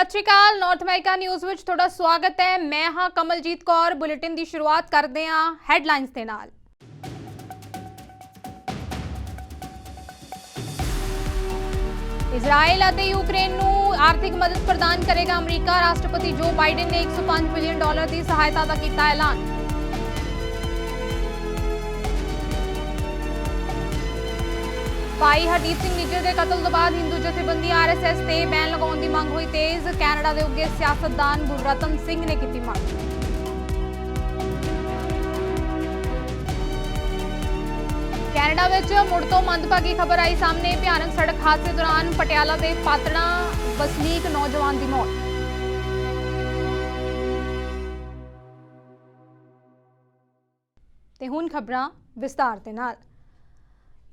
सत श्री अकाल। North America news which तुहाडा स्वागत है। मैं हाँ कमलजीत कौर। बुलेटिन की शुरुआत करते हैं हैडलाइंस के नाल। इजराइल और यूक्रेन नूं आर्थिक मदद प्रदान करेगा अमरीका। राष्ट्रपति जो बाइडन ने $105 बिलियन की सहायता का किया ऐलान। भाई हरदीप सिंह निज्जर के कतल तो बाद हिंदू जथेबंदी RSS ते बैन लगाने की मंग हुई तेज। कैनेडा के उगे सियासतदान गुररतन सिंह ने की मंग। कैनेडा विच मुड़ तो मंदभागी खबर आई सामने। भयानक सड़क हादसे दौरान पटियाला के पातड़ा वसनीक नौजवान की मौत। ते हुण खबरां विस्तार दे नाल।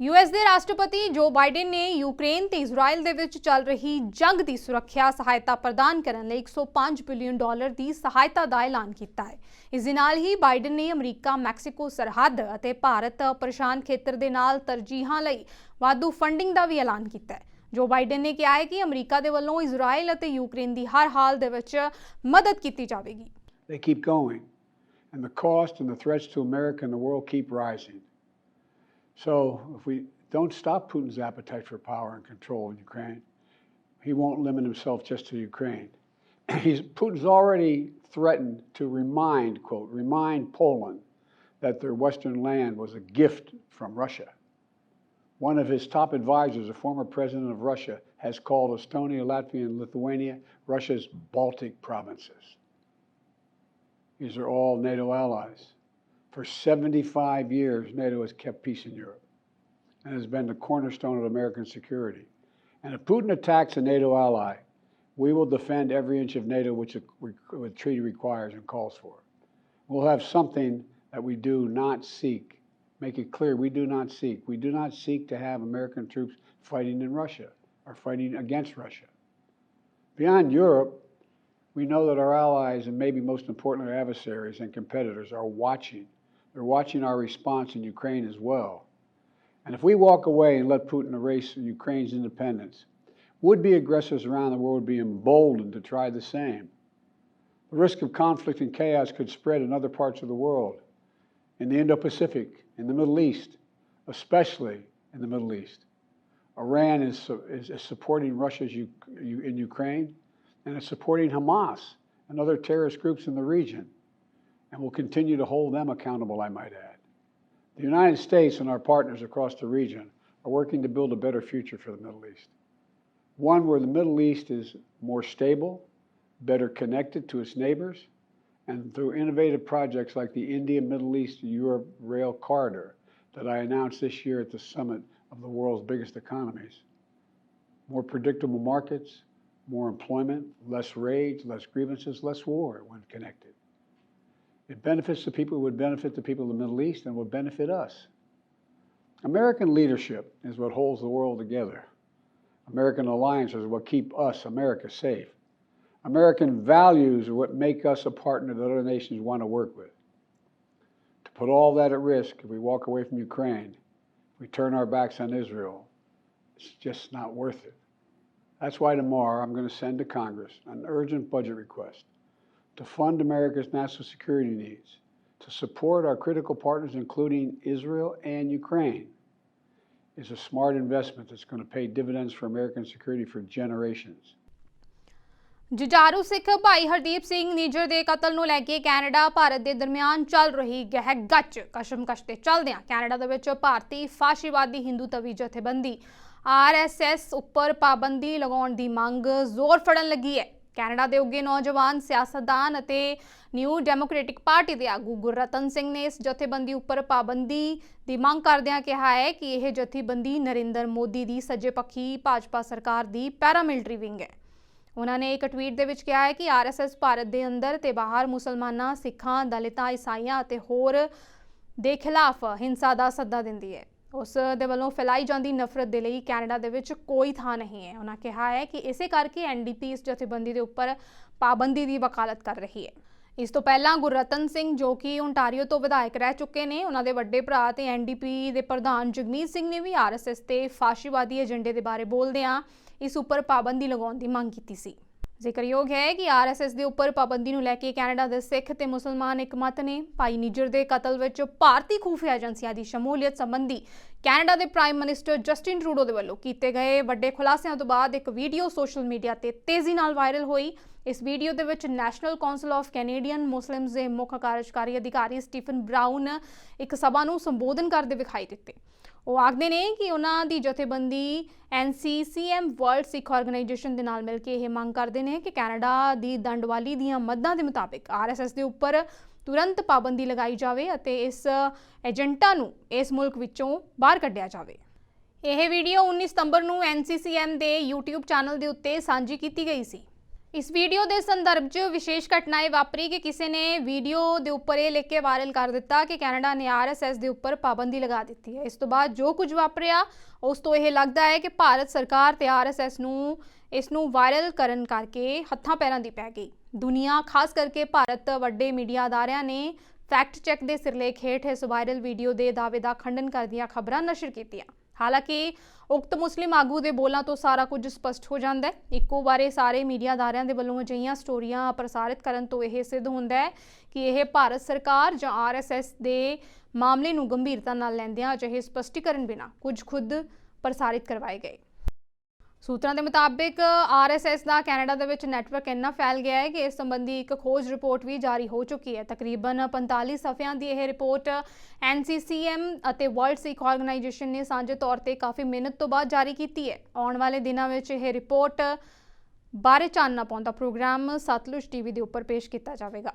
US ਦੇ ਰਾਸ਼ਟਰਪਤੀ ਜੋ ਬਾਈਡਨ ਨੇ ਯੂਕਰੇਨ ਤੇ ਇਜ਼ਰਾਈਲ ਦੇ ਵਿੱਚ ਚੱਲ ਰਹੀ ਜੰਗ ਦੀ ਸੁਰੱਖਿਆ ਸਹਾਇਤਾ ਪ੍ਰਦਾਨ ਕਰਨ ਲਈ $105 ਬਿਲੀਅਨ ਦੀ ਸਹਾਇਤਾ ਦਾ ਐਲਾਨ ਕੀਤਾ ਹੈ। ਇਸ ਦੇ ਨਾਲ ਹੀ ਬਾਈਡਨ ਨੇ ਅਮਰੀਕਾ ਮੈਕਸੀਕੋ ਸਰਹੱਦ ਅਤੇ ਭਾਰਤ ਪ੍ਰਸ਼ਾਂਤ ਖੇਤਰ ਦੇ ਨਾਲ ਤਰਜੀਹਾਂ ਲਈ ਵਾਧੂ ਫੰਡਿੰਗ ਦਾ ਵੀ ਐਲਾਨ ਕੀਤਾ ਹੈ। ਜੋ ਬਾਈਡਨ ਨੇ ਕਿਹਾ ਹੈ ਕਿ ਅਮਰੀਕਾ ਦੇ ਵੱਲੋਂ ਇਜ਼ਰਾਈਲ ਅਤੇ ਯੂਕਰੇਨ ਦੀ ਹਰ ਹਾਲ ਦੇ ਵਿੱਚ ਮਦਦ ਕੀਤੀ ਜਾਵੇਗੀ। They keep going and the cost and the threats to America and the world keep rising. So if we don't stop Putin's appetite for power and control in Ukraine, he won't limit himself just to Ukraine. Putin's already threatened to remind Poland that their Western land was a gift from Russia. One of his top advisors, a former president of Russia, has called Estonia, Latvia, and Lithuania Russia's Baltic provinces. These are all NATO allies. For 75 years, NATO has kept peace in Europe and has been the cornerstone of American security. And if Putin attacks a NATO ally, we will defend every inch of NATO which the treaty requires and calls for. We'll have something that we do not seek. Make it clear, we do not seek. We do not seek to have American troops fighting in Russia or fighting against Russia. Beyond Europe, we know that our allies, and maybe most importantly our adversaries and competitors, are watching. They're watching our response in Ukraine as well. And if we walk away and let Putin erase Ukraine's independence, would-be aggressors around the world would be emboldened to try the same. The risk of conflict and chaos could spread in other parts of the world, in the Indo-Pacific, in the Middle East, especially in the Middle East. Iran is supporting Russia in Ukraine, and is supporting Hamas and other terrorist groups in the region, and will continue to hold them accountable, I might add. The United States and our partners across the region are working to build a better future for the Middle East. One where the Middle East is more stable, better connected to its neighbors, and through innovative projects like the India-Middle East-Europe rail corridor that I announced this year at the summit of the world's biggest economies. More predictable markets, more employment, less rage, less grievances, less war when connected. It benefits the people who would benefit the people of the Middle East and would benefit us. American leadership is what holds the world together. American alliances are what keep us, America, safe. American values are what make us a partner that other nations want to work with. To put all that at risk, if we walk away from Ukraine, if we turn our backs on Israel, it's just not worth it. That's why tomorrow I'm going to send to Congress an urgent budget request to fund America's national security needs, to support our critical partners, including Israel and Ukraine, is a smart investment that's going to pay dividends for American security for generations. जुझारू सिख भाई हरदीप सिंह निज्जर के कतल ਨੂੰ ਲੈ ਕੇ Canada Bharat ਦੇ ਦਰਮਿਆਨ ਚੱਲ ਰਹੀ ਗਹਿ-ਗੱਚ ਕਸ਼ਮਕਸ਼ ਦੇ ਚੱਲਦਿਆਂ ਕੈਨੇਡਾ ਦੇ ਵਿੱਚ ਭਾਰਤੀ ਫਾਸ਼ੀਵਾਦੀ ਹਿੰਦੂਤਵੀ ਜਥੇਬੰਦੀ RSS ਉੱਪਰ ਪਾਬੰਦੀ ਲਗਾਉਣ ਦੀ ਮੰਗ ਜ਼ੋਰ ਫੜਨ ਲੱਗੀ ਹੈ। ਕੈਨੇਡਾ ਦੇ ਉੱਗੇ ਨੌਜਵਾਨ ਸਿਆਸਤਦਾਨ ਅਤੇ ਨਿਊ ਡੈਮੋਕ੍ਰੈਟਿਕ ਪਾਰਟੀ ਦੇ ਆਗੂ ਗੁਰਰਤਨ ਸਿੰਘ ਨੇ ਇਸ ਜਥੇਬੰਦੀ ਉੱਪਰ ਪਾਬੰਦੀ ਦੀ ਮੰਗ ਕਰਦਿਆਂ ਕਿਹਾ ਹੈ ਕਿ ਇਹ ਜਥੇਬੰਦੀ ਨਰਿੰਦਰ ਮੋਦੀ ਦੀ ਸੱਜੇ ਪੱਖੀ ਭਾਜਪਾ ਸਰਕਾਰ ਦੀ ਪੈਰਾਮਿਲਟਰੀ ਵਿੰਗ ਹੈ। ਉਹਨਾਂ ਨੇ ਇੱਕ ਟਵੀਟ ਦੇ ਵਿੱਚ ਕਿਹਾ ਹੈ ਕਿ RSS ਭਾਰਤ ਦੇ ਅੰਦਰ ਤੇ ਬਾਹਰ ਮੁਸਲਮਾਨਾਂ, ਸਿੱਖਾਂ, ਦਲਿਤਾਂ, ਈਸਾਈਆਂ ਅਤੇ ਹੋਰ ਦੇ ਖਿਲਾਫ ਹਿੰਸਾ ਦਾ ਸੱਦਾ ਦਿੰਦੀ ਹੈ। ਉਸ ਦੇ ਵੱਲੋਂ ਫੈਲਾਈ ਜਾਂਦੀ ਨਫ਼ਰਤ ਦੇ ਲਈ ਕੈਨੇਡਾ ਦੇ ਵਿੱਚ ਕੋਈ ਥਾਂ ਨਹੀਂ ਹੈ। ਉਹਨਾਂ ਕਿਹਾ ਹੈ ਕਿ ਇਸੇ ਕਰਕੇ NDP ਇਸ ਜਥੇਬੰਦੀ ਦੇ ਉੱਪਰ ਪਾਬੰਦੀ ਦੀ ਵਕਾਲਤ ਕਰ ਰਹੀ ਹੈ। ਇਸ ਤੋਂ ਪਹਿਲਾਂ ਗੁਰਰਤਨ ਸਿੰਘ ਜੋ ਕਿ ਓਨਟਾਰੀਓ ਤੋਂ ਵਿਧਾਇਕ ਰਹਿ ਚੁੱਕੇ ਨੇ, ਉਹਨਾਂ ਦੇ ਵੱਡੇ ਭਰਾ ਤੇ NDP ਦੇ ਪ੍ਰਧਾਨ ਜਗਮੀਤ ਸਿੰਘ ਨੇ ਵੀ RSS ਤੇ ਫਾਸ਼ੀਵਾਦੀ ਏਜੰਡੇ ਦੇ ਬਾਰੇ ਬੋਲਦਿਆਂ ਇਸ ਉੱਪਰ ਪਾਬੰਦੀ ਲਗਾਉਣ ਦੀ ਮੰਗ ਕੀਤੀ ਸੀ। ਜ਼ਿਕਰਯੋਗ ਹੈ ਕਿ ਆਰਐਸਐਸ ਦੇ ਉੱਪਰ ਪਾਬੰਦੀ ਨੂੰ ਲੈ ਕੇ ਕੈਨੇਡਾ ਦੇ ਸਿੱਖ ਤੇ ਮੁਸਲਮਾਨ ਇਕਮਤ ਨੇ। ਭਾਈ ਨਿੱਜਰ ਦੇ ਕਤਲ ਵਿੱਚ ਭਾਰਤੀ ਖੂਫੀਆ ਏਜੰਸੀਆਂ ਦੀ ਸ਼ਮੂਲੀਅਤ ਸੰਬੰਧੀ ਕੈਨੇਡਾ ਦੇ ਪ੍ਰਾਈਮ ਮਿਨਿਸਟਰ ਜਸਟਿਨ ਟਰੂਡੋ ਦੇ ਵੱਲੋਂ ਕੀਤੇ ਗਏ ਵੱਡੇ ਖੁਲਾਸਿਆਂ ਤੋਂ ਬਾਅਦ ਇੱਕ ਵੀਡੀਓ ਸੋਸ਼ਲ ਮੀਡੀਆ ਤੇ ਤੇਜ਼ੀ ਨਾਲ ਵਾਇਰਲ ਹੋਈ। ਇਸ ਵੀਡੀਓ ਦੇ ਵਿੱਚ national council of Canadian Muslims ਦੇ ਮੁੱਖ ਕਾਰਜਕਾਰੀ ਅਧਿਕਾਰੀ ਸਟੀਫਨ ਬਰਾਊਨ ਇੱਕ ਸਭਾ ਨੂੰ ਸੰਬੋਧਨ ਕਰਦੇ ਵਿਖਾਈ ਦਿੱਤੇ। ਉਹ ਆਖਦੇ ਨੇ ਕਿ ਉਹਨਾਂ ਦੀ ਜਥੇਬੰਦੀ NCCM ਵਰਲਡ ਸਿੱਖ ਆਰਗੇਨਾਈਜੇਸ਼ਨ ਦੇ ਨਾਲ ਮਿਲ ਕੇ ਇਹ ਮੰਗ ਕਰਦੇ ਨੇ ਕਿ ਕੈਨੇਡਾ ਦੀ ਦੰਡਵਾਲੀ ਦੀਆਂ ਮੱਦਾਂ ਦੇ ਮੁਤਾਬਿਕ RSS ਦੇ ਉੱਪਰ ਤੁਰੰਤ ਪਾਬੰਦੀ ਲਗਾਈ ਜਾਵੇ ਅਤੇ ਇਸ ਏਜੰਟਾਂ ਨੂੰ ਇਸ ਮੁਲਕ ਵਿੱਚੋਂ ਬਾਹਰ ਕੱਢਿਆ ਜਾਵੇ। ਇਹ ਵੀਡੀਓ 19 ਸਤੰਬਰ ਨੂੰ NCCM ਦੇ YouTube ਚੈਨਲ ਦੇ ਉੱਤੇ ਸਾਂਝੀ ਕੀਤੀ ਗਈ ਸੀ। ਇਸ ਵੀਡੀਓ ਦੇ ਸੰਦਰਭ 'ਚ ਵਿਸ਼ੇਸ਼ ਘਟਨਾ ਇਹ ਵਾਪਰੀ ਕਿ ਕਿਸੇ ਨੇ ਵੀਡੀਓ ਦੇ ਉੱਪਰ ਇਹ ਲਿਖ ਕੇ ਵਾਇਰਲ ਕਰ ਦਿੱਤਾ ਕਿ ਕੈਨੇਡਾ ਨੇ RSS ਦੇ ਉੱਪਰ ਪਾਬੰਦੀ ਲਗਾ ਦਿੱਤੀ ਹੈ। ਇਸ ਤੋਂ ਬਾਅਦ ਜੋ ਕੁਝ ਵਾਪਰਿਆ ਉਸ ਤੋਂ ਇਹ ਲੱਗਦਾ ਹੈ ਕਿ ਭਾਰਤ ਸਰਕਾਰ ਤੇ RSS ਨੂੰ ਇਸ ਨੂੰ ਵਾਇਰਲ ਕਰਨ ਕਰਕੇ ਹੱਥਾਂ ਪੈਰਾਂ ਦੀ ਪੈ ਗਈ। ਦੁਨੀਆ ਖਾਸ ਕਰਕੇ ਭਾਰਤ ਵੱਡੇ ਮੀਡੀਆ ਅਦਾਰਿਆਂ ਨੇ ਫੈਕਟ ਚੈੱਕ ਦੇ ਸਿਰਲੇਖ ਹੇਠ ਇਸ ਵਾਇਰਲ ਵੀਡੀਓ ਦੇ ਦਾਅਵੇ ਦਾ ਖੰਡਨ ਕਰਦੀਆਂ ਖਬਰਾਂ ਨਸ਼ਰ ਕੀਤੀਆਂ। ਹਾਲਾਂਕਿ ਉਕਤ ਮੁਸਲਿਮ ਆਗੂ ਦੇ ਬੋਲਾਂ ਤੋਂ ਸਾਰਾ ਕੁਝ ਸਪਸ਼ਟ ਹੋ ਜਾਂਦਾ ਹੈ। ਇੱਕੋ ਵਾਰੇ ਸਾਰੇ ਮੀਡੀਆ ਅਦਾਰਿਆਂ ਦੇ ਵੱਲੋਂ ਅਜਿਹੀਆਂ ਸਟੋਰੀਆਂ ਪ੍ਰਸਾਰਿਤ ਕਰਨ ਤੋਂ ਇਹ ਸਿੱਧ ਹੁੰਦਾ ਹੈ ਕਿ ਇਹ ਭਾਰਤ ਸਰਕਾਰ ਜਾਂ RSS ਦੇ ਮਾਮਲੇ ਨੂੰ ਗੰਭੀਰਤਾ ਨਾਲ ਲੈਂਦਿਆਂ ਅਜਿਹੇ ਸਪਸ਼ਟੀਕਰਨ ਬਿਨਾਂ ਕੁਝ ਖੁਦ ਪ੍ਰਸਾਰਿਤ ਕਰਵਾਏ ਗਏ। ਸੂਤਰਾਂ ਦੇ ਮੁਤਾਬਿਕ RSS ਦਾ ਕੈਨੇਡਾ ਦੇ ਵਿੱਚ ਨੈਟਵਰਕ ਇੰਨਾ ਫੈਲ ਗਿਆ ਹੈ ਕਿ ਇਸ ਸੰਬੰਧੀ ਇੱਕ ਖੋਜ ਰਿਪੋਰਟ ਵੀ ਜਾਰੀ ਹੋ ਚੁੱਕੀ ਹੈ। ਤਕਰੀਬਨ 45 ਸਫ਼ਿਆਂ ਦੀ ਇਹ ਰਿਪੋਰਟ NCCM ਅਤੇ ਵਰਲਡ ਸਿੱਖ ਆਰਗੇਨਾਈਜੇਸ਼ਨ ਨੇ ਸਾਂਝੇ ਤੌਰ ਤੇ ਕਾਫੀ ਮਿਹਨਤ ਤੋਂ ਬਾਅਦ ਜਾਰੀ ਕੀਤੀ ਹੈ। ਆਉਣ ਵਾਲੇ ਦਿਨਾਂ ਵਿੱਚ ਇਹ ਰਿਪੋਰਟ ਬਾਰੇ ਚਾਨਣਾ ਪਾਉਂਦਾ ਪ੍ਰੋਗਰਾਮ ਸਤਲੁਜ TV ਦੇ ਉੱਪਰ ਪੇਸ਼ ਕੀਤਾ ਜਾਵੇਗਾ।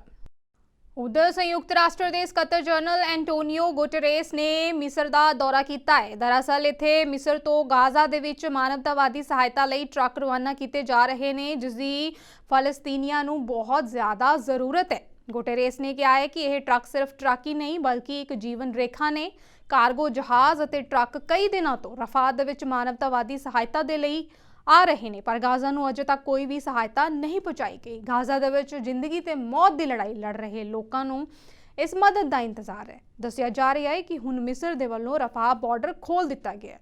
उधर संयुक्त राष्ट्र ਦੇ ਸਕੱਤਰ ਜਨਰਲ ਐਂਟੋਨੀਓ ਗੁਟੇਰੇਸ ਨੇ ਮਿਸਰ ਦਾ ਦੌਰਾ ਕੀਤਾ ਹੈ। ਦਰਅਸਲ ਇੱਥੇ ਮਿਸਰ ਤੋਂ ਗਾਜ਼ਾ ਦੇ ਵਿੱਚ ਮਾਨਵਤਾਵਾਦੀ ਸਹਾਇਤਾ ਲਈ ਟਰੱਕ ਰਵਾਨਾ ਕੀਤੇ ਜਾ ਰਹੇ ਨੇ, ਜਿਸ ਦੀ ਫਲਸਤੀਨੀਆਂ ਨੂੰ ਬਹੁਤ ਜ਼ਿਆਦਾ ਜ਼ਰੂਰਤ ਹੈ। ਗੁਟੇਰੇਸ ਨੇ ਕਿਹਾ ਹੈ ਕਿ ਇਹ ਟਰੱਕ ਸਿਰਫ ਟਰੱਕ ਹੀ ਨਹੀਂ ਬਲਕਿ ਇੱਕ ਜੀਵਨ ਰੇਖਾ ਨੇ। ਕਾਰਗੋ ਜਹਾਜ਼ ਅਤੇ ਟਰੱਕ ਕਈ ਦਿਨਾਂ ਤੋਂ ਰਫਾਹ ਦੇ ਵਿੱਚ ਮਾਨਵਤਾਵਾਦੀ ਸਹਾਇਤਾ ਦੇ ਲਈ ਆ ਰਹੇ ਨੇ, ਪਰ ਗਾਜ਼ਾ ਨੂੰ ਅਜੇ ਤੱਕ ਕੋਈ ਵੀ ਸਹਾਇਤਾ ਨਹੀਂ ਪਹੁੰਚਾਈ ਗਈ। ਗਾਜ਼ਾ ਦੇ ਵਿੱਚ ਜ਼ਿੰਦਗੀ ਤੇ ਮੌਤ ਦੀ ਲੜਾਈ ਲੜ ਰਹੇ ਲੋਕਾਂ ਨੂੰ ਇਸ ਮਦਦ ਦਾ ਇੰਤਜ਼ਾਰ ਹੈ। ਦੱਸਿਆ ਜਾ ਰਿਹਾ ਹੈ ਕਿ ਹੁਣ ਮਿਸਰ ਦੇ ਵੱਲੋਂ ਰਫਾਹ ਬਾਰਡਰ ਖੋਲ ਦਿੱਤਾ ਗਿਆ ਹੈ।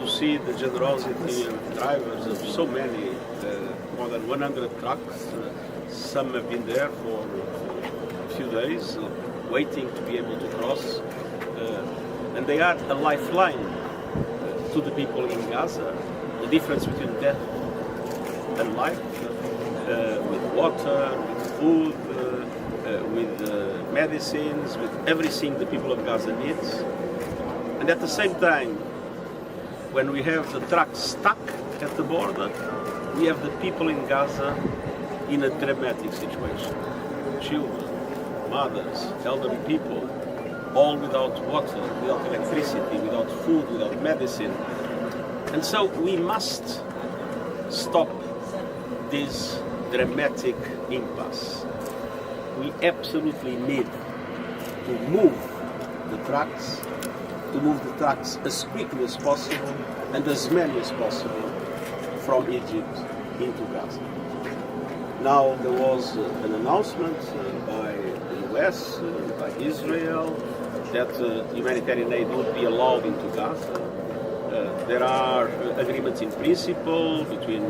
To see the generosity of drivers of so many, more than 100 trucks, some have been there for a few days, waiting to be able to cross, and they are a lifeline to the people in Gaza. The difference between death and life, with water, with food, with medicines, with everything the people of Gaza needs. And at the same time, when we have the trucks stuck at the border, we have the people in Gaza in a dramatic situation. Children, mothers, elderly people, all without water, without electricity, without food, without medicine. And so we must stop this dramatic impasse. We absolutely need to move the trucks as quickly as possible and as many as possible from Egypt into Gaza. Now there was an announcement by the US, by Israel, that humanitarian aid would be allowed into Gaza. There are agreements in principle between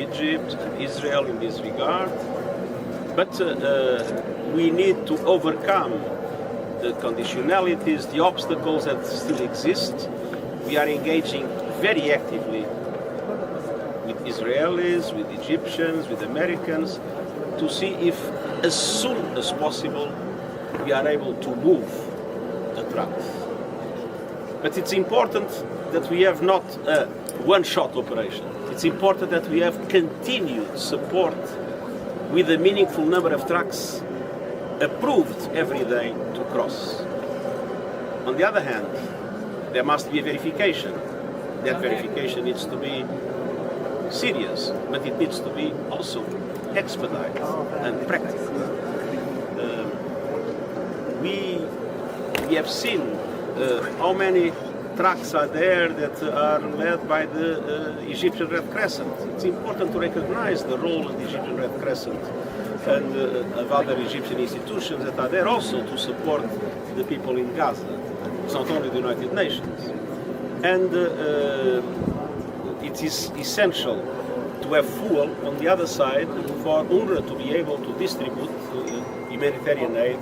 Egypt and Israel in this regard, but we need to overcome the conditionalities, the obstacles that still exist. We are engaging very actively with Israelis, with Egyptians, with Americans, to see if as soon as possible we are able to move the trucks. But it's important that we have not a one-shot operation. It's important that we have continued support with a meaningful number of trucks approved every day to cross. On the other hand, there must be a verification. That verification needs to be serious, but it needs to be also expedited and practical. We have seen how many trucks are there that are led by the Egyptian Red Crescent. It's important to recognize the role of the Egyptian Red Crescent and of other Egyptian institutions that are there also to support the people in Gaza. It's not only the United Nations. And it is essential to have fuel on the other side for UNRWA to be able to distribute humanitarian aid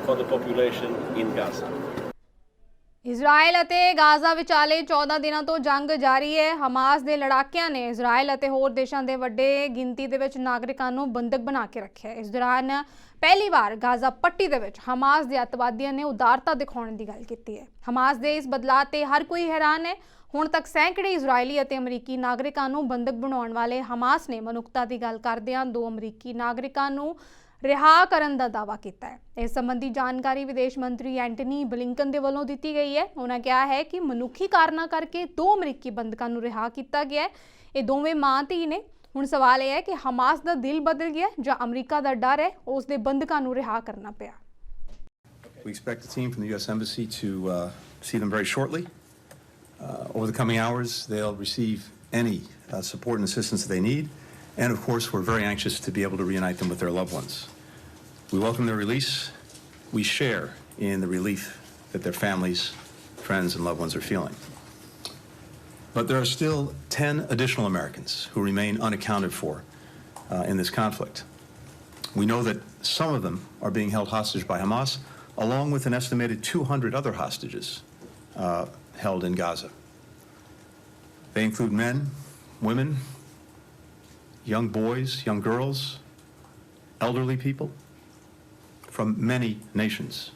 for the population in Gaza. Israel ਅਤੇ Gaza ਵਿਚਾਲੇ 14 ਦਿਨਾਂ ਤੋਂ ਜੰਗ ਜਾਰੀ ਹੈ। Hamas ਦੇ ਲੜਾਕਿਆਂ ਨੇ Israel ਅਤੇ ਹੋਰ ਦੇਸ਼ਾਂ ਦੇ ਵੱਡੇ ਗਿਣਤੀ ਦੇ ਵਿੱਚ ਨਾਗਰਿਕਾਂ ਨੂੰ ਬੰਦਕ ਬਣਾ ਕੇ ਰੱਖਿਆ। ਇਸ ਦੌਰਾਨ ਪਹਿਲੀ ਵਾਰ ਗਾਜ਼ਾ ਪੱਟੀ ਦੇ ਵਿੱਚ ਹਮਾਸ ਦੇ ਅੱਤਵਾਦੀਆਂ ਨੇ ਉਦਾਰਤਾ ਦਿਖਾਉਣ ਦੀ ਗੱਲ ਕੀਤੀ ਹੈ। ਹਮਾਸ ਦੇ ਇਸ ਬਦਲਾਅ ਤੇ ਹਰ ਕੋਈ ਹੈਰਾਨ ਹੈ। ਹੁਣ ਤੱਕ ਸੈਂਕੜੇ ਇਜ਼ਰਾਈਲੀ ਅਤੇ ਅਮਰੀਕੀ ਨਾਗਰਿਕਾਂ ਨੂੰ ਬੰਦਕ ਬਣਾਉਣ ਵਾਲੇ ਹਮਾਸ ਨੇ ਮਨੁੱਖਤਾ ਦੀ ਗੱਲ ਕਰਦਿਆਂ 2 ਅਮਰੀਕੀ ਨਾਗਰਿਕਾਂ ਨੂੰ ਰਿਹਾ ਕਰਨ ਦਾ ਦਾਅਵਾ ਕੀਤਾ ਹੈ। ਇਸ ਸੰਬੰਧੀ ਜਾਣਕਾਰੀ ਵਿਦੇਸ਼ ਮੰਤਰੀ ਐਂਟਨੀ ਬਲਿੰਕਨ ਦੇ ਵੱਲੋਂ ਦਿੱਤੀ ਗਈ ਹੈ। ਉਹਨਾਂ ਕਿਹਾ ਹੈ ਕਿ ਮਨੁੱਖੀ ਕਾਰਨਾਂ ਕਰਕੇ 2 ਅਮਰੀਕੀ ਬੰਦਕਾਂ ਨੂੰ ਰਿਹਾ ਕੀਤਾ ਗਿਆ ਹੈ। ਇਹ ਦੋਵੇਂ ਮਾਂ ਧੀ ਨੇ। ਹੁਣ ਸਵਾਲ ਇਹ ਹੈ ਕਿ ਹਮਾਸ ਦਾ ਦਿਲ ਬਦਲ ਗਿਆ ਜਾਂ ਅਮਰੀਕਾ ਦਾ ਡਰ ਹੈ ਉਸ ਦੇ ਬੰਦਕਾਂ ਨੂੰ ਰਿਹਾ ਕਰਨਾ ਪਿਆ। We expect the team from the U.S. Embassy to see them very shortly. Over the coming hours, they'll receive any support and assistance that they need. And of course, we're very anxious to be able to reunite them with their loved ones. We welcome their release. We share in the relief that their families, friends, and loved ones are feeling. But there are still 10 additional Americans who remain unaccounted for in this conflict. We know that some of them are being held hostage by Hamas, along with an estimated 200 other hostages held in Gaza. They include men, women, young boys, young girls, elderly people from many nations.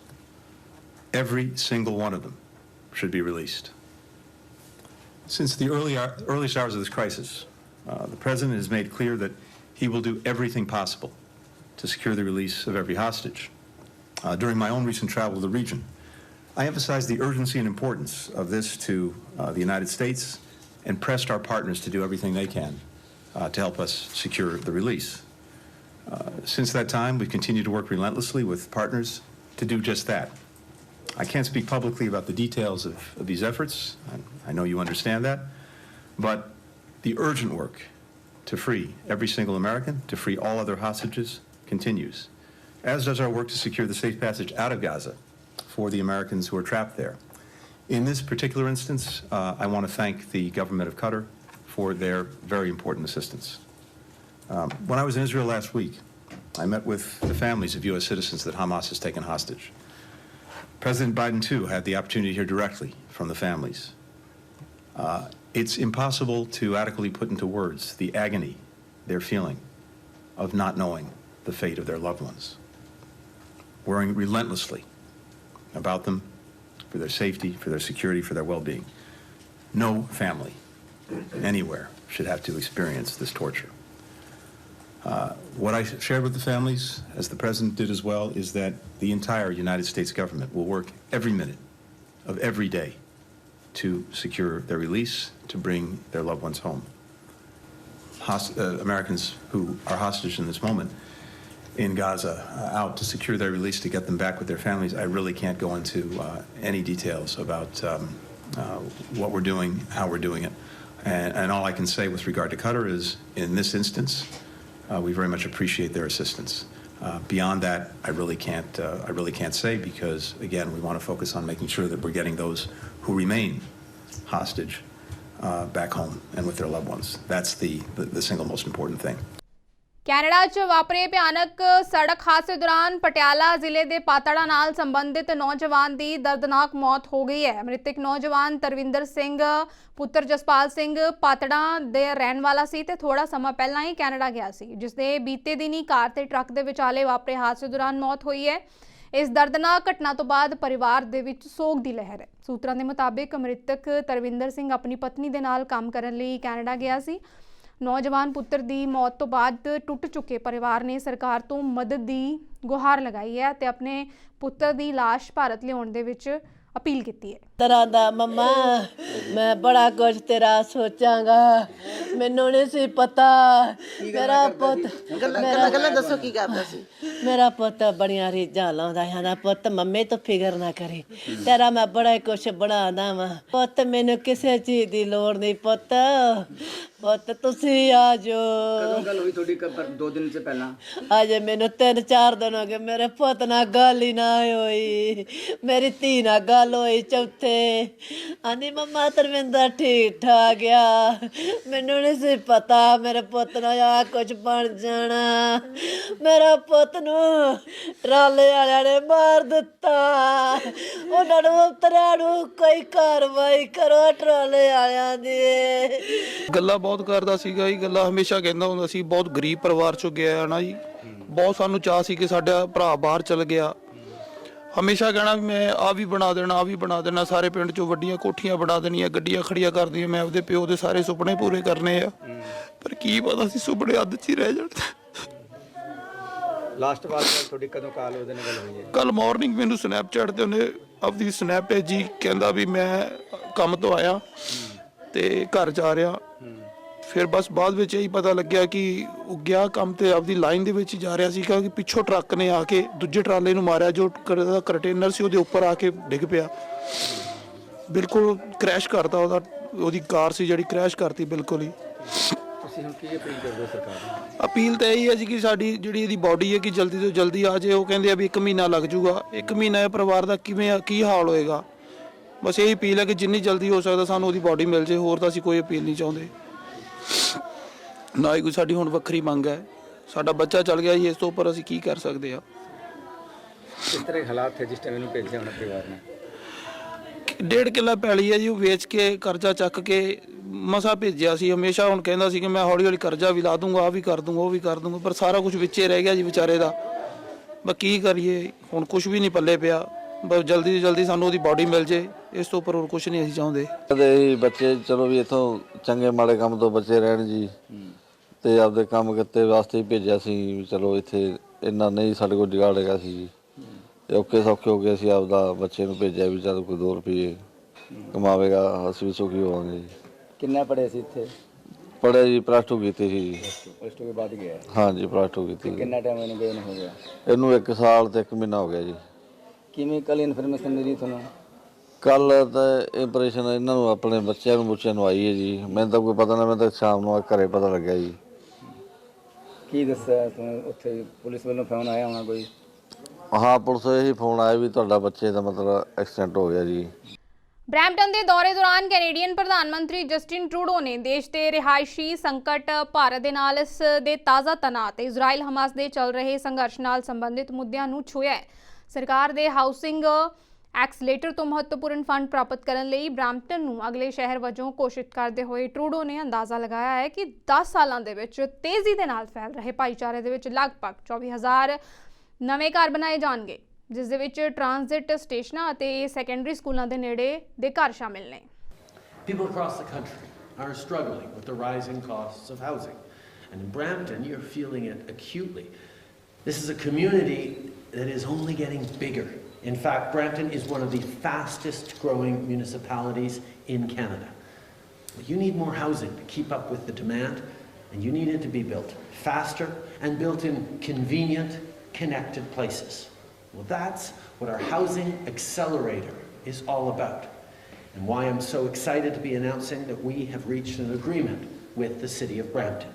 Every single one of them should be released. Since the earliest hours of this crisis, the President has made clear that he will do everything possible to secure the release of every hostage. During my own recent travel to the region, I emphasized the urgency and importance of this to the United States and pressed our partners to do everything they can to help us secure the release. Since that time, we've continued to work relentlessly with partners to do just that. I can't speak publicly about the details of these efforts. I know you understand that. But the urgent work to free every single American, to free all other hostages, continues, as does our work to secure the safe passage out of Gaza for the Americans who are trapped there. In this particular instance, I want to thank the government of Qatar for their very important assistance. When I was in Israel last week, I met with the families of U.S. citizens that Hamas has taken hostage. President Biden, too, had the opportunity to hear directly from the families. It's impossible to adequately put into words the agony they're feeling of not knowing the fate of their loved ones. Worrying relentlessly about them, for their safety, for their security, for their well-being. No family anywhere should have to experience this torture. What I shared with the families, as the President did as well, is that the entire United States government will work every minute of every day to secure their release, to bring their loved ones home. Americans who are hostage in this moment in Gaza out to secure their release, to get them back with their families. I really can't go into any details about what we're doing, how we're doing it. And all I can say with regard to Qatar is, in this instance, we very much appreciate their assistance. Beyond that, I really can't say, because again, we want to focus on making sure that we're getting those who remain hostage back home and with their loved ones. That's the single most important thing. Canada 'ਚ ਵਾਪਰੇ ਭਿਆਨਕ ਸੜਕ ਹਾਦਸੇ ਦੌਰਾਨ ਪਟਿਆਲਾ ਜ਼ਿਲ੍ਹੇ ਦੇ ਪਾਤੜਾ ਨਾਲ ਸੰਬੰਧਿਤ ਨੌਜਵਾਨ ਦੀ ਦਰਦਨਾਕ ਮੌਤ ਹੋ ਗਈ ਹੈ। ਮ੍ਰਿਤਕ ਨੌਜਵਾਨ ਤਰਵਿੰਦਰ ਸਿੰਘ ਪੁੱਤਰ ਜਸਪਾਲ ਸਿੰਘ ਪਾਤੜਾ ਦੇ ਰਹਿਣ ਵਾਲਾ ਸੀ ਤੇ ਥੋੜਾ ਸਮਾਂ ਪਹਿਲਾਂ ਹੀ ਕੈਨੇਡਾ ਗਿਆ ਸੀ, ਜਿਸ ਦੇ ਬੀਤੇ ਦਿਨੀ ਕਾਰ ਤੇ ਟਰੱਕ ਦੇ ਵਿਚਾਲੇ ਵਾਪਰੇ ਹਾਦਸੇ ਦੌਰਾਨ ਮੌਤ ਹੋਈ ਹੈ। ਇਸ ਦਰਦਨਾਕ ਘਟਨਾ ਤੋਂ ਬਾਅਦ ਪਰਿਵਾਰ ਦੇ ਵਿੱਚ ਸੋਗ ਦੀ ਲਹਿਰ ਹੈ। ਸੂਤਰਾਂ ਦੇ ਮੁਤਾਬਿਕ ਮ੍ਰਿਤਕ ਤਰਵਿੰਦਰ ਸਿੰਘ ਆਪਣੀ ਪਤਨੀ ਦੇ ਨਾਲ ਕੰਮ ਕਰਨ ਲਈ ਕੈਨੇਡਾ ਗਿਆ ਸੀ। ਨੌਜਵਾਨ ਪੁੱਤਰ ਦੀ ਮੌਤ ਤੋਂ ਬਾਅਦ ਟੁੱਟ ਚੁੱਕੇ ਪਰਿਵਾਰ ਨੇ ਸਰਕਾਰ ਤੋਂ ਮਦਦ ਦੀ ਗੁਹਾਰ ਲਗਾਈ ਹੈ ਤੇ ਆਪਣੇ ਪੁੱਤਰ ਦੀ ਲਾਸ਼ ਭਾਰਤ ਲਿਆਉਣ ਦੇ ਵਿੱਚ अपील की है। तरह दा मम्मा मैं बड़ा कुछ तेरा सोचांगा, मैनू नहीं सी पता मेरा पुत दसो की करदा सी। मेरा पुत बड़ियां रीझां लाउंदा है पुत मम्मी तो फिकर ना करी, तेरा मैं बड़ा कुछ बनादा वा पुत, मैनू किसी चीज की लोड़ नहीं पुत, पुत तुसी आ जाओ। कदों गल हुई थोड़ी? 2 दिन से पहला अजे मैनू 3-4 दिन हो गए मेरे पुत नाल गल ही ना होई, मेरी धी नाल ਗੱਲ ਹੋਈ ਚੌਥੇ ਆਂਦੀ ਮੰਮਾ ਧਰਮਿੰਦਰ ਠੀਕ ਠਾਕ ਆ ਮੈਨੂੰ ਨਹੀਂ ਸੀ ਪਤਾ ਮੇਰੇ ਪੁੱਤ ਨਾਲ ਆ ਕੁਝ ਬਣ ਜਾਣਾ ਮੇਰਾ ਪੁੱਤ ਨੂੰ ਟਰਾਲੇ ਵਾਲਿਆਂ ਨੇ ਮਾਰ ਦਿੱਤਾ ਉਹਨਾਂ ਨੂੰ ਉਤਰਿਆਂ ਨੂੰ ਕੋਈ ਕਾਰਵਾਈ ਕਰੋ ਟਰਾਲੇ ਵਾਲਿਆਂ ਦੀ ਗੱਲਾਂ ਬਹੁਤ ਕਰਦਾ ਸੀਗਾ ਜੀ ਗੱਲਾਂ ਹਮੇਸ਼ਾ ਕਹਿੰਦਾ ਹੁੰਦਾ ਸੀ ਬਹੁਤ ਗਰੀਬ ਪਰਿਵਾਰ ਚੋਂ ਗਿਆ ਨਾ ਜੀ ਬਹੁਤ ਸਾਨੂੰ ਚਾਅ ਸੀ ਕਿ ਸਾਡਾ ਭਰਾ ਬਾਹਰ ਚਲ ਗਿਆ ਹਮੇਸ਼ਾ ਕਹਿਣਾ ਵੀ ਮੈਂ ਆ ਵੀ ਬਣਾ ਦੇਣਾ ਸਾਰੇ ਪਿੰਡ 'ਚੋਂ ਵੱਡੀਆਂ ਕੋਠੀਆਂ ਬਣਾ ਦੇਣੀਆਂ ਗੱਡੀਆਂ ਖੜੀਆਂ ਕਰਦੀਆਂ ਮੈਂ ਆਪਦੇ ਪਿਓ ਦੇ ਸਾਰੇ ਸੁਪਨੇ ਪੂਰੇ ਕਰਨੇ ਆ ਪਰ ਕੀ ਪਤਾ ਸੀ ਸੁਪਨੇ ਅੱਧ 'ਚ ਹੀ ਰਹਿ ਜਾਣ ਲਾਸਟ ਵਾਰ ਤੁਹਾਡੀ ਕਦੋਂ ਕਾਲ ਉਹਦੇ ਨਾਲ ਗੱਲ ਹੋਈ ਹੈ? ਕੱਲ ਮਾਰਨਿੰਗ ਮੈਨੂੰ ਸਨੈਪਚੈਟ ਤੇ ਉਹਨੇ ਆਪਦੀ ਸਨੈਪ ਭੇਜੀ ਕਹਿੰਦਾ ਵੀ ਮੈਂ ਕੰਮ ਤੋਂ ਆਇਆ ਤੇ ਘਰ ਜਾ ਰਿਹਾ ਫਿਰ ਬਸ ਬਾਅਦ ਵਿੱਚ ਇਹੀ ਪਤਾ ਲੱਗਿਆ ਕਿ ਉਹ ਗਿਆ ਕੰਮ ਤੇ ਆਪਦੀ ਲਾਈਨ ਦੇ ਵਿੱਚ ਹੀ ਜਾ ਰਿਹਾ ਸੀ ਕਿ ਪਿੱਛੋਂ ਟਰੱਕ ਨੇ ਆ ਕੇ ਦੂਜੇ ਟਰਾਲੇ ਨੂੰ ਮਾਰਿਆ ਜੋ ਕੰਟੇਨਰ ਸੀ ਉਹਦੇ ਉੱਪਰ ਆ ਕੇ ਡਿੱਗ ਪਿਆ ਬਿਲਕੁਲ ਕ੍ਰੈਸ਼ ਕਰਤਾ ਉਹਦੀ ਕਾਰ ਸੀ ਜਿਹੜੀ ਕ੍ਰੈਸ਼ ਕਰਤੀ ਬਿਲਕੁਲ ਹੀ ਤੁਸੀਂ ਹੁਣ ਕੀ ਅਪੀਲ ਕਰਦੇ ਹੋ ਸਰਕਾਰ ਨੂੰ? ਅਪੀਲ ਤਾਂ ਇਹੀ ਹੈ ਜੀ ਕਿ ਸਾਡੀ ਜਿਹੜੀ ਇਹਦੀ ਬਾਡੀ ਹੈ ਕਿ ਜਲਦੀ ਤੋਂ ਜਲਦੀ ਆ ਜਾਏ ਉਹ ਕਹਿੰਦੇ ਆ ਵੀ 1 ਮਹੀਨਾ ਲੱਗ ਜਾਊਗਾ 1 ਮਹੀਨਾ ਇਹ ਪਰਿਵਾਰ ਦਾ ਕੀ ਹਾਲ ਹੋਏਗਾ ਬਸ ਇਹੀ ਅਪੀਲ ਹੈ ਕਿ ਜਿੰਨੀ ਜਲਦੀ ਹੋ ਸਕਦਾ ਸਾਨੂੰ ਉਹਦੀ ਬਾਡੀ ਮਿਲ ਜੇ ਹੋਰ ਤਾਂ ਅਸੀਂ ਕੋਈ ਅਪੀਲ ਨਹੀਂ ਚਾਹੁੰਦੇ ਨਾ ਹੀ ਕੋਈ ਸਾਡੀ ਹੁਣ ਵੱਖਰੀ ਮੰਗ ਹੈ ਸਾਡਾ ਬੱਚਾ ਚਲ ਗਿਆ ਜੀ ਇਸ ਤੋਂ ਉੱਪਰ ਅਸੀਂ ਕੀ ਕਰ ਸਕਦੇ ਆ ਕਿਸ ਤਰ੍ਹਾਂ ਹਾਲਾਤ ਥੇ ਜਿਸ ਟਾਈਮ ਇਹਨੂੰ ਭੇਜਿਆ ਹੋਣਾ ਪਰਿਵਾਰ ਨੇ? 1.5 ਕਿੱਲਾ ਪੈਲੀ ਹੈ ਜੀ ਉਹ ਵੇਚ ਕੇ ਕਰਜ਼ਾ ਚੱਕ ਕੇ ਮਸਾ ਭੇਜਿਆ ਸੀ ਹਮੇਸ਼ਾ ਹੁਣ ਕਹਿੰਦਾ ਸੀ ਕਿ ਮੈਂ ਹੌਲੀ ਹੌਲੀ ਕਰਜ਼ਾ ਵੀ ਲਾ ਦੂੰਗਾ ਆ ਵੀ ਕਰ ਦੂੰਗਾ ਉਹ ਵੀ ਕਰ ਦੂੰਗਾ ਪਰ ਸਾਰਾ ਕੁਝ ਵਿੱਚੇ ਰਹਿ ਗਿਆ ਜੀ ਵਿਚਾਰੇ ਦਾ ਬਸ ਕੀ ਕਰੀਏ ਹੁਣ ਕੁਝ ਵੀ ਨਹੀਂ ਪੱਲੇ ਪਿਆ ਬਸ ਜਲਦੀ ਤੋਂ ਜਲਦੀ ਸਾਨੂੰ ਉਹਦੀ ਬਾਡੀ ਮਿਲ ਜੇ ਇਸ ਤੋਂ ਉੱਪਰ ਹੋਰ ਕੁਝ ਨਹੀਂ ਅਸੀਂ ਚਾਹੁੰਦੇ ਕਦੇ ਬੱਚੇ ਚਲੋ ਵੀ ਇੱਥੋਂ ਚੰਗੇ ਮਾੜੇ ਕੰਮ ਤੋਂ ਬਚੇ ਰਹਿਣ ਜੀ ਤੇ ਆਪਦੇ ਕੰਮ ਕਿੱਤੇ ਵਾਸਤੇ ਹੀ ਭੇਜਿਆ ਸੀ ਚਲੋ ਇੱਥੇ ਇੰਨਾ ਨਹੀਂ ਸਾਡੇ ਕੋਲ ਜੁਗਾੜ ਹੈਗਾ ਸੀ ਜੀ ਤੇ ਔਖੇ ਸੌਖੇ ਹੋ ਗਏ ਅਸੀਂ ਆਪਦਾ ਬੱਚੇ ਨੂੰ ਭੇਜਿਆ ਵੀ ਚੱਲ ਕੋਈ 2 ਰੁਪਏ ਕਮਾਵੇਗਾ ਅਸੀਂ ਵੀ ਸੁਖੀ ਹੋਵਾਂਗੇ ਜੀ ਕਿੰਨਾ ਪੜ੍ਹੇ ਸੀ ਇੱਥੇ? ਪੜ੍ਹਿਆ ਜੀ +2 ਕੀਤੀ ਸੀ ਜੀ ਉਸ ਤੋਂ ਬਾਅਦ ਗਿਆ ਹਾਂ ਜੀ +2 ਕੀਤੀ ਕਿੰਨਾ ਟਾਈਮ ਇਹਨੂੰ ਗਏ ਨੂੰ ਹੋ ਗਿਆ? ਇਹਨੂੰ 1 ਸਾਲ ਤੇ 1 ਮਹੀਨਾ ਹੋ ਗਿਆ ਜੀ ਕਿਵੇਂ ਕੱਲ ਇਨਫੋਰਮੇਸ਼ਨ ਮਿਲੀ ਤੁਹਾਨੂੰ? ਕੱਲ ਤਾਂ ਇੰਪਰੈਸ਼ਨ ਇਹਨਾਂ ਨੂੰ ਆਪਣੇ ਬੱਚਿਆਂ ਨੂੰ ਆਈ ਹੈ ਜੀ ਮੈਨੂੰ ਤਾਂ ਕੋਈ ਪਤਾ ਨਾ ਮੈਂ ਤਾਂ ਸ਼ਾਮ ਨੂੰ ਘਰੇ ਪਤਾ ਲੱਗਿਆ ਜੀ ਕੀ ਦੱਸਿਆ ਤੁਹਾਨੂੰ ਉੱਥੇ ਪੁਲਿਸ ਵੱਲੋਂ ਫੋਨ ਆਇਆ ਹੋਣਾ ਕੋਈ? ਹਾਂ ਪੁਲਿਸ ਇਹੀ ਫੋਨ ਆਇਆ ਵੀ ਤੁਹਾਡਾ ਬੱਚੇ ਦਾ ਮਤਲਬ ਐਕਸੀਡੈਂਟ ਹੋ ਗਿਆ ਜੀ ਬਰੈਂਪਟਨ ਦੇ ਦੌਰੇ ਦੌਰਾਨ ਕੈਨੇਡੀਅਨ ਪ੍ਰਧਾਨ ਮੰਤਰੀ ਜਸਟਿਨ ਟਰੂਡੋ ਨੇ ਦੇਸ਼ ਦੇ ਰਿਹਾਇਸ਼ੀ ਸੰਕਟ ਭਾਰਤ ਦੇ ਨਾਲ ਇਸ ਦੇ ਤਾਜ਼ਾ ਤਣਾਅ ਤੇ ਇਜ਼ਰਾਈਲ ਹਮਾਸ ਦੇ ਚੱਲ ਰਹੇ ਸੰਘਰਸ਼ ਨਾਲ ਸੰਬੰਧਿਤ ਮੁੱਦਿਆਂ ਨੂੰ ਛੂਹਿਆ ਹੈ ਸਰਕਾਰ ਦੇ ਹਾਊਸਿੰਗ ਐਕਸਲੇਟਰ ਤੋਂ ਮਹੱਤਵਪੂਰਨ ਫੰਡ ਪ੍ਰਾਪਤ ਕਰਨ ਲਈ ਬਰੈਂਪਟਨ ਨੂੰ ਅਗਲੇ ਸ਼ਹਿਰ ਵਜੋਂ ਘੋਸ਼ਿਤ ਕਰਦੇ ਹੋਏ ਟਰੂਡੋ ਨੇ ਅੰਦਾਜ਼ਾ ਲਗਾਇਆ ਹੈ ਕਿ 10 ਸਾਲਾਂ ਦੇ ਵਿੱਚ ਤੇਜ਼ੀ ਦੇ ਨਾਲ ਫੈਲ ਰਹੇ ਭਾਈਚਾਰੇ ਦੇ ਵਿੱਚ ਲਗਭਗ 24,000 ਨਵੇਂ ਘਰ ਬਣਾਏ ਜਾਣਗੇ ਜਿਸ ਦੇ ਵਿੱਚ ਟ੍ਰਾਂਜ਼ਿਟ ਸਟੇਸ਼ਨਾਂ ਅਤੇ ਸੈਕੰਡਰੀ ਸਕੂਲਾਂ ਦੇ ਨੇੜੇ ਦੇ ਘਰ ਸ਼ਾਮਿਲ ਨੇ People across the country are struggling with the rising costs of housing. And in Brampton, you're feeling it acutely. This is a community that is only getting bigger. In fact, Brampton is one of the fastest growing municipalities in Canada. You need more housing to keep up with the demand, and you need it to be built faster and built in convenient, connected places. Well, that's what our housing accelerator is all about, and why I'm so excited to be announcing that we have reached an agreement with the City of Brampton.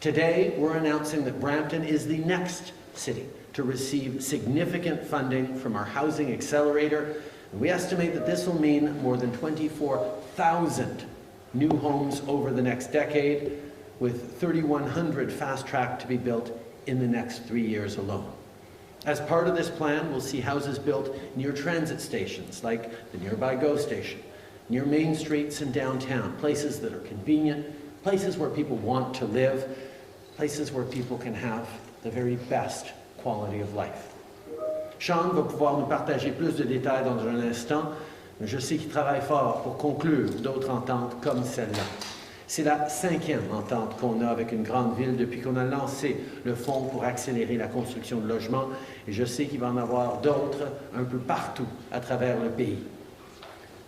Today, we're announcing that Brampton is the next city to receive significant funding from our housing accelerator, and we estimate that this will mean more than 24,000 new homes over the next decade, with 3,100 fast track to be built in the next 3 years alone. As part of this plan, we'll see houses built near transit stations like the nearby GO station, near main streets and downtown, places that are convenient, places where people want to live, places where people can have the very best quality of life. Sean va pouvoir nous partager plus de détails dans un instant, mais je sais qu'il travaille fort pour conclure d'autres ententes comme celle-là. C'est la 5e entente qu'on a avec une grande ville depuis qu'on a lancé le fonds pour accélérer la construction de logements, et je sais qu'il va en avoir d'autres un peu partout à travers le pays.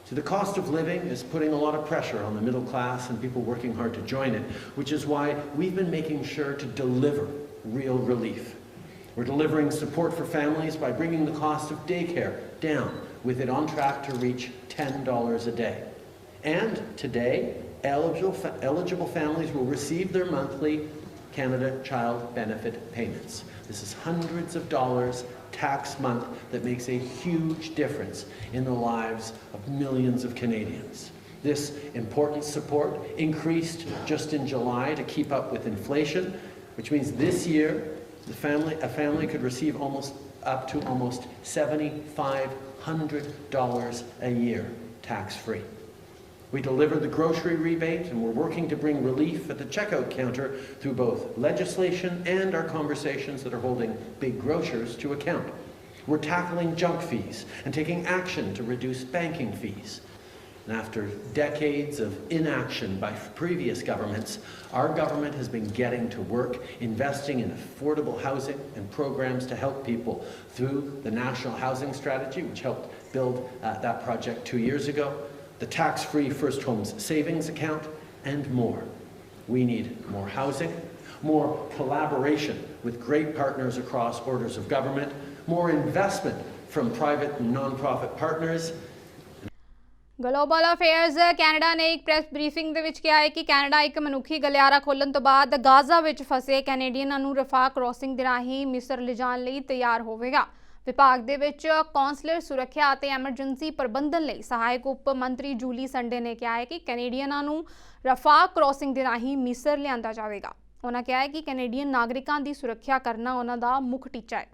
So the cost of living is putting a lot of pressure on the middle class and people working hard to join it, which is why we've been making sure to deliver real relief. We're delivering support for families by bringing the cost of daycare down, with it on track to reach $10 a day. And today, eligible families will receive their monthly Canada Child Benefit Payments. This is hundreds of dollars tax month that makes a huge difference in the lives of millions of Canadians. This important support increased just in July to keep up with inflation, which means this year a family could receive up to almost $7,500 a year tax-free. We delivered the grocery rebate, and we're working to bring relief at the checkout counter through both legislation and our conversations that are holding big grocers to account. We're tackling junk fees and taking action to reduce banking fees. And after decades of inaction by previous governments, our government has been getting to work, investing in affordable housing and programs to help people through the National Housing Strategy, which helped build that project 2 years ago, the tax-free First Homes Savings Account, and more. We need more housing, more collaboration with great partners across orders of government, more investment from private and non-profit partners. Global affairs Canada ਨੇ ਇੱਕ press briefing ਦੇ ਵਿੱਚ ਕਿਹਾ ਹੈ ਕਿ Canada ਇੱਕ ਮਨੁੱਖੀ ਗਲਿਆਰਾ ਖੋਲ੍ਹਣ ਤੋਂ ਬਾਅਦ ਗਾਜ਼ਾ ਵਿੱਚ ਫਸੇ ਕੈਨੇਡੀਅਨਾਂ ਨੂੰ ਰਫਾਹ ਕ੍ਰੋਸਿੰਗ ਦੇ ਰਾਹੀਂ ਮਿਸਰ ਲਿਜਾਣ ਲਈ ਤਿਆਰ ਹੋਵੇਗਾ। ਵਿਭਾਗ ਦੇ ਵਿੱਚ ਕੌਂਸਲਰ ਸੁਰੱਖਿਆ ਅਤੇ ਐਮਰਜੈਂਸੀ ਪ੍ਰਬੰਧਨ ਲਈ ਸਹਾਇਕ ਉਪ ਮੰਤਰੀ ਜੂਲੀ ਸੰਡੇ ਨੇ ਕਿਹਾ ਹੈ ਕਿ ਕੈਨੇਡੀਅਨਾਂ ਨੂੰ ਰਫਾਹ ਕ੍ਰੋਸਿੰਗ ਦੇ ਰਾਹੀਂ ਮਿਸਰ ਲਿਆਂਦਾ ਜਾਵੇਗਾ। ਉਹਨਾਂ ਕਿਹਾ ਹੈ ਕਿ ਕੈਨੇਡੀਅਨ ਨਾਗਰਿਕਾਂ ਦੀ ਸੁਰੱਖਿਆ ਕਰਨਾ ਉਹਨਾਂ ਦਾ ਮੁੱਖ ਟੀਚਾ ਹੈ।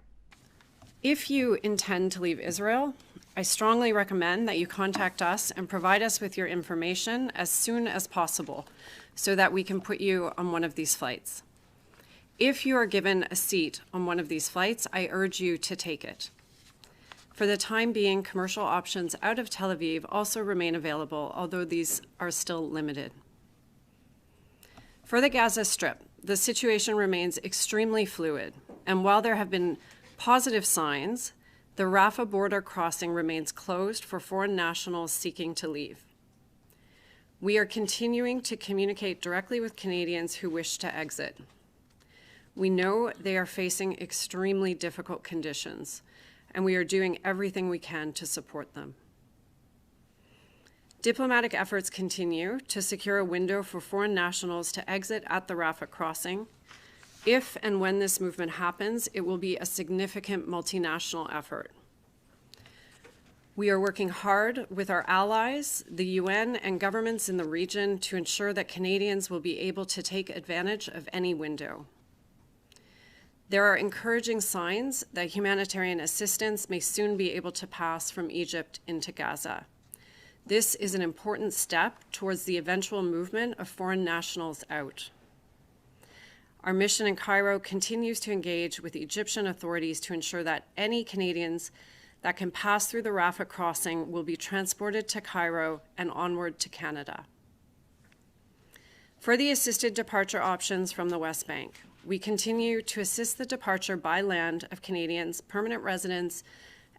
If you intend to leave Israel, I strongly recommend that you contact us and provide us with your information as soon as possible so that we can put you on one of these flights. If you are given a seat on one of these flights, I urge you to take it. For the time being, commercial options out of Tel Aviv also remain available, although these are still limited. For the Gaza Strip, the situation remains extremely fluid, and while there have been positive signs, the Rafah border crossing remains closed for foreign nationals seeking to leave. We are continuing to communicate directly with Canadians who wish to exit. We know they are facing extremely difficult conditions, and we are doing everything we can to support them. Diplomatic efforts continue to secure a window for foreign nationals to exit at the Rafah crossing. If and when this movement happens, it will be a significant multinational effort. We are working hard with our allies, the UN, and governments in the region to ensure that Canadians will be able to take advantage of any window. There are encouraging signs that humanitarian assistance may soon be able to pass from Egypt into Gaza. This is an important step towards the eventual movement of foreign nationals out. Our mission in Cairo continues to engage with Egyptian authorities to ensure that any Canadians that can pass through the Rafah crossing will be transported to Cairo and onward to Canada. For the assisted departure options from the West Bank, we continue to assist the departure by land of Canadians, permanent residents,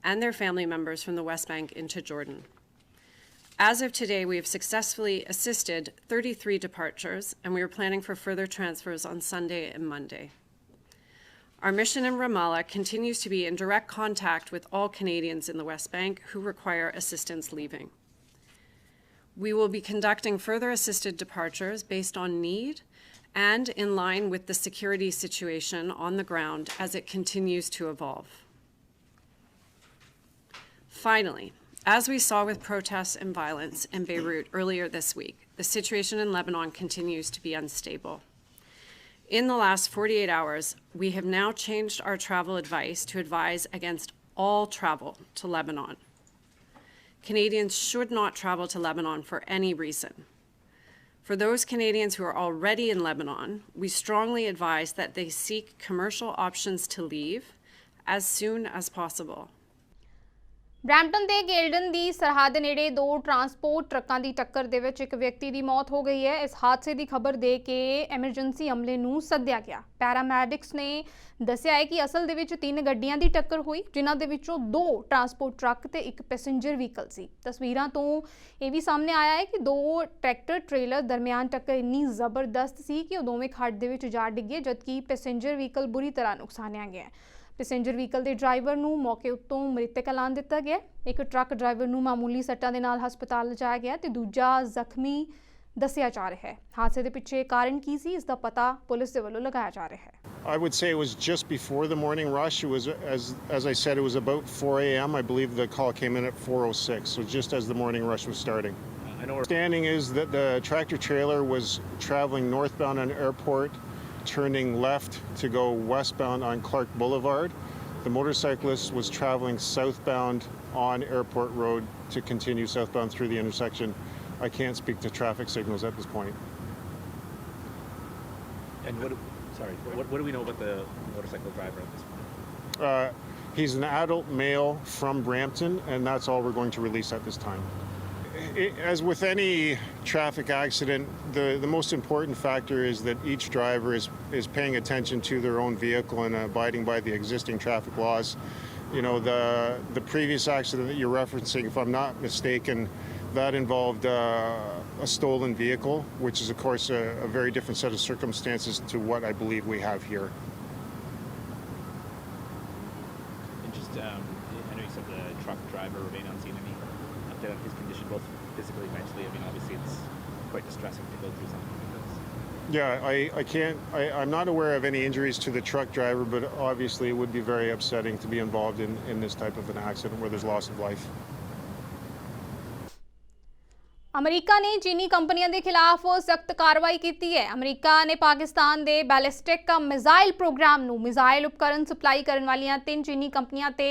and their family members from the West Bank into Jordan. As of today, we have successfully assisted 33 departures, and we are planning for further transfers on Sunday and Monday. Our mission in Ramallah continues to be in direct contact with all Canadians in the West Bank who require assistance leaving. We will be conducting further assisted departures based on need and in line with the security situation on the ground as it continues to evolve. Finally, as we saw with protests and violence in Beirut earlier this week, the situation in Lebanon continues to be unstable. In the last 48 hours, we have now changed our travel advice to advise against all travel to Lebanon. Canadians should not travel to Lebanon for any reason. For those Canadians who are already in Lebanon, we strongly advise that they seek commercial options to leave as soon as possible. Brampton ਦੇ ਗੇਲਡਨ ਦੀ ਸਰਹੱਦ ਨੇੜੇ 2 transport ਟਰੱਕਾਂ ਦੀ ਟੱਕਰ ਦੇ ਵਿੱਚ ਇੱਕ ਵਿਅਕਤੀ ਦੀ ਮੌਤ ਹੋ ਗਈ ਹੈ। ਇਸ ਹਾਦਸੇ ਦੀ ਖਬਰ ਦੇ ਕੇ ਐਮਰਜੈਂਸੀ ਅਮਲੇ ਨੂੰ ਸੱਦਿਆ ਗਿਆ। ਪੈਰਾਮੈਡਿਕਸ ਨੇ ਦੱਸਿਆ ਹੈ ਕਿ ਅਸਲ ਦੇ ਵਿੱਚ 3 ਗੱਡੀਆਂ ਦੀ ਟੱਕਰ ਹੋਈ, ਜਿਨ੍ਹਾਂ ਦੇ ਵਿੱਚੋਂ 2 ਟਰਾਂਸਪੋਰਟ ਟਰੱਕ ਤੇ ਇੱਕ ਪੈਸੇਂਜਰ ਵਹੀਕਲ ਸੀ। ਤਸਵੀਰਾਂ ਤੋਂ ਇਹ ਵੀ ਸਾਹਮਣੇ ਆਇਆ ਹੈ ਕਿ 2 ਟਰੈਕਟਰ ਟ੍ਰੇਲਰ ਦਰਮਿਆਨ ਟੱਕਰ ਇੰਨੀ ਜ਼ਬਰਦਸਤ ਸੀ ਕਿ ਉਹ ਦੋਵੇਂ ਖੱਡ ਦੇ ਵਿੱਚ ਜਾ ਡਿੱਗੇ, ਜਦਕਿ ਪੈਸੇਂਜਰ ਵਹੀਕਲ ਬੁਰੀ ਤਰ੍ਹਾਂ ਨੁਕਸਾਨਿਆ ਗਿਆ। ਪੈਸੇਂਜਰ ਵਹੀਕਲ ਦੇ ਡਰਾਈਵਰ ਨੂੰ ਮੌਕੇ ਉੱਤੋਂ ਮ੍ਰਿਤਕ ਐਲਾਨ ਦਿੱਤਾ ਗਿਆ। ਇੱਕ ਟਰੱਕ ਡਰਾਈਵਰ ਨੂੰ ਮਾਮੂਲੀ ਸੱਟਾਂ ਦੇ ਨਾਲ ਹਸਪਤਾਲ ਲਿਜਾਇਆ ਗਿਆ ਤੇ ਦੂਜਾ ਜ਼ਖਮੀ ਦੱਸਿਆ ਜਾ ਰਿਹਾ ਹੈ। ਹਾਦਸੇ ਦੇ ਪਿੱਛੇ ਕਾਰਨ ਕੀ ਸੀ, ਇਸ ਦਾ ਪਤਾ ਪੁਲਿਸ ਦੇ ਵੱਲੋਂ ਲਗਾਇਆ ਜਾ ਰਿਹਾ ਹੈ। I would say it was just before the morning rush. It was, as I said, it was about 4 a.m. I believe the call came in at 4:06, so just as the morning rush was starting. I know. Understanding is that the tractor trailer was traveling northbound on Airport, turning left to go westbound on Clark Boulevard. The motorcyclist was traveling southbound on Airport Road to continue southbound through the intersection. I can't speak to traffic signals at this point. And what do we know about the motorcycle driver at this point? He's an adult male from Brampton, and that's all we're going to release at this time. As with any traffic accident, the most important factor is that each driver is paying attention to their own vehicle and abiding by the existing traffic laws. You know, the previous accident that you're referencing, if I'm not mistaken, that involved a stolen vehicle, which is, of course, a very different set of circumstances to what I believe we have here. And just, I know you said the truck driver remained on scene. Any update on his condition, both physically and mentally? I mean, obviously it's quite distressing to go through something like this. Yeah, I'm not aware of any injuries to the truck driver, but obviously it would be very upsetting to be involved in this type of an accident where there's loss of life. America ਨੇ ਚੀਨੀ ਕੰਪਨੀਆਂ ਦੇ ਖਿਲਾਫ ਸਖਤ ਕਾਰਵਾਈ ਕੀਤੀ ਹੈ। America ਨੇ ਪਾਕਿਸਤਾਨ ਦੇ ਬੈਲਿਸਟਿਕ ਮਿਜ਼ਾਈਲ ਪ੍ਰੋਗਰਾਮ ਨੂੰ ਮਿਜ਼ਾਈਲ ਉਪਕਰਨ ਸਪਲਾਈ ਕਰਨ ਵਾਲੀਆਂ 3 ਚੀਨੀ ਕੰਪਨੀਆਂ ਤੇ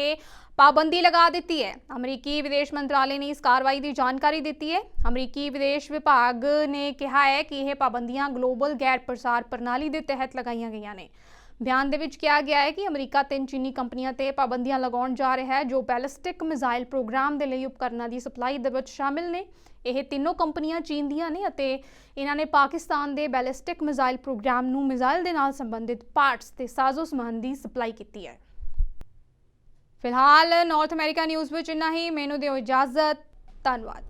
ਪਾਬੰਦੀ ਲਗਾ ਦਿੱਤੀ ਹੈ। ਅਮਰੀਕੀ ਵਿਦੇਸ਼ ਮੰਤਰਾਲੇ ਨੇ ਇਸ ਕਾਰਵਾਈ ਦੀ ਜਾਣਕਾਰੀ ਦਿੱਤੀ ਹੈ। ਅਮਰੀਕੀ ਵਿਦੇਸ਼ ਵਿਭਾਗ ਨੇ ਕਿਹਾ ਹੈ ਕਿ ਇਹ ਪਾਬੰਦੀਆਂ ਗਲੋਬਲ ਗੈਰ ਪ੍ਰਸਾਰ ਪ੍ਰਣਾਲੀ ਦੇ ਤਹਿਤ ਲਗਾਈਆਂ ਗਈਆਂ ਨੇ। ਬਿਆਨ ਦੇ ਵਿੱਚ ਕਿਹਾ ਗਿਆ ਹੈ ਕਿ ਅਮਰੀਕਾ 3 ਚੀਨੀ ਕੰਪਨੀਆਂ ਤੇ ਪਾਬੰਦੀਆਂ ਲਗਾਉਣ ਜਾ ਰਿਹਾ ਹੈ ਜੋ ਬੈਲਿਸਟਿਕ ਮਿਜ਼ਾਈਲ ਪ੍ਰੋਗਰਾਮ ਦੇ ਲਈ ਉਪਕਰਨਾਂ ਦੀ ਸਪਲਾਈ ਦੇ ਵਿੱਚ ਸ਼ਾਮਿਲ ਨੇ। ਇਹ ਤਿੰਨੋਂ ਕੰਪਨੀਆਂ ਚੀਨ ਦੀਆਂ ਨੇ ਅਤੇ ਇਹਨਾਂ ਨੇ ਪਾਕਿਸਤਾਨ ਦੇ ਬੈਲਿਸਟਿਕ ਮਿਜ਼ਾਈਲ ਪ੍ਰੋਗਰਾਮ ਨੂੰ ਮਿਜ਼ਾਈਲ ਦੇ ਨਾਲ ਸੰਬੰਧਿਤ ਪਾਰਟਸ ਤੇ ਸਾਜ਼ੋ ਸਮਾਨ ਦੀ ਸਪਲਾਈ ਕੀਤੀ ਹੈ। ਫਿਲਹਾਲ ਨਾਰਥ ਅਮਰੀਕਾ ਨਿਊਜ਼ ਵਿੱਚ ਇੰਨਾ ਹੀ। ਮੈਨੂੰ ਦਿਓ ਇਜਾਜ਼ਤ। ਧੰਨਵਾਦ।